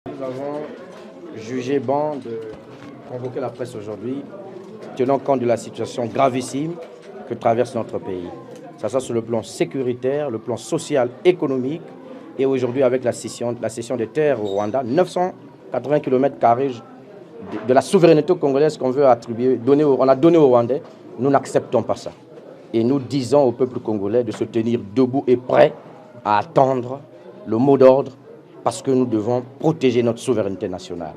Nous avons jugé bon de convoquer la presse aujourd'hui, tenant compte de la situation gravissime que traverse notre pays. Ça sur le plan sécuritaire, le plan social, économique, et aujourd'hui avec la cession des terres au Rwanda, 980 km² de la souveraineté congolaise qu'on veut attribuer, on a donné aux Rwandais. Nous n'acceptons pas ça. Et nous disons au peuple congolais de se tenir debout et prêt à attendre le mot d'ordre, parce que nous devons protéger notre souveraineté nationale.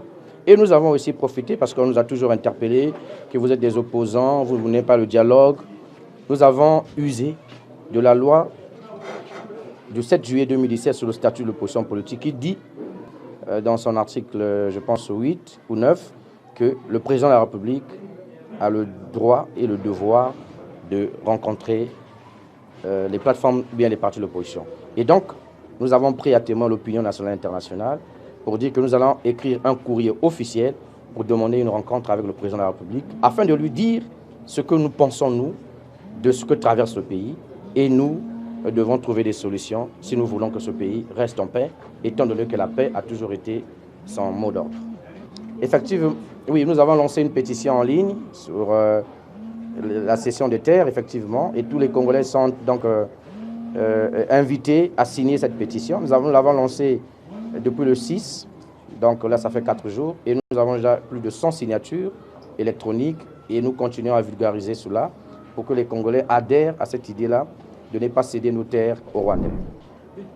Et nous avons aussi profité, parce qu'on nous a toujours interpellés, que vous êtes des opposants, vous n'aimez pas le dialogue. Nous avons usé de la loi du 7 juillet 2017 sur le statut de l'opposition politique qui dit, dans son article, je pense 8 ou 9, que le président de la République a le droit et le devoir de rencontrer les plateformes ou bien les partis de l'opposition. Et donc, nous avons pris à témoin l'opinion nationale et internationale pour dire que nous allons écrire un courrier officiel pour demander une rencontre avec le président de la République afin de lui dire ce que nous pensons, nous, de ce que traverse le pays. Et nous devons trouver des solutions si nous voulons que ce pays reste en paix, étant donné que la paix a toujours été son mot d'ordre. Effectivement, oui, nous avons lancé une pétition en ligne sur la cession des terres, effectivement, et tous les Congolais sont donc invités à signer cette pétition. Nous l'avons lancée depuis le 6, donc là ça fait 4 jours, et nous avons déjà plus de 100 signatures électroniques, et nous continuons à vulgariser cela pour que les Congolais adhèrent à cette idée-là de ne pas céder nos terres aux Rwandais.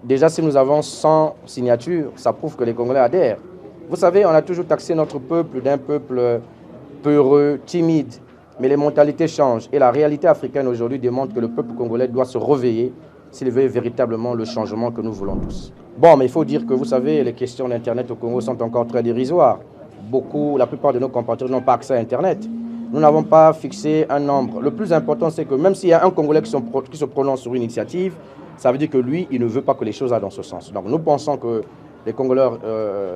Déjà, si nous avons 100 signatures, ça prouve que les Congolais adhèrent. Vous savez, on a toujours taxé notre peuple d'un peuple peureux, timide, mais les mentalités changent. Et la réalité africaine aujourd'hui démontre que le peuple congolais doit se réveiller s'il veut véritablement le changement que nous voulons tous. Bon, mais il faut dire que, vous savez, les questions d'Internet au Congo sont encore très dérisoires. La plupart de nos compatriotes n'ont pas accès à Internet. Nous n'avons pas fixé un nombre. Le plus important, c'est que même s'il y a un Congolais qui se prononce sur une initiative, ça veut dire que lui, il ne veut pas que les choses aillent dans ce sens. Donc nous pensons que les Congolais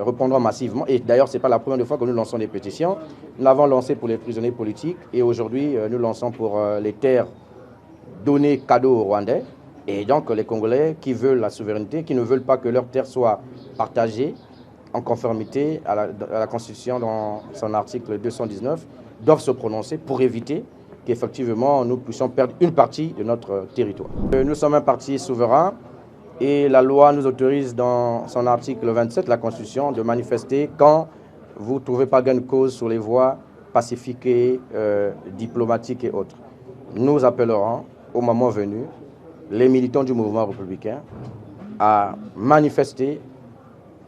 répondront massivement. Et d'ailleurs, ce n'est pas la première fois que nous lançons des pétitions. Nous l'avons lancé pour les prisonniers politiques. Et aujourd'hui, nous lançons pour les terres données cadeaux aux Rwandais. Et donc, les Congolais qui veulent la souveraineté, qui ne veulent pas que leurs terres soient partagées en conformité à la Constitution dans son article 219, doivent se prononcer pour éviter qu'effectivement nous puissions perdre une partie de notre territoire. Nous sommes un parti souverain et la loi nous autorise dans son article 27, la Constitution, de manifester quand vous ne trouvez pas gain de cause sur les voies pacifiques et diplomatiques et autres. Nous appellerons au moment venu les militants du mouvement républicain à manifester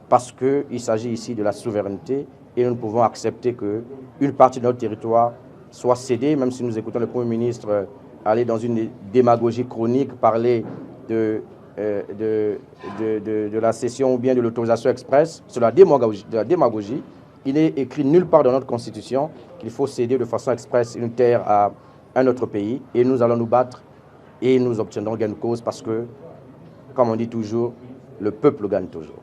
parce qu'il s'agit ici de la souveraineté et nous ne pouvons accepter qu'une partie de notre territoire soit cédée, même si nous écoutons le Premier ministre aller dans une démagogie chronique, parler de la cession ou bien de l'autorisation express, sur la démagogie. Il n'est écrit nulle part dans notre Constitution qu'il faut céder de façon express une terre à un autre pays et nous allons nous battre et nous obtiendrons gain de cause parce que, comme on dit toujours, le peuple gagne toujours.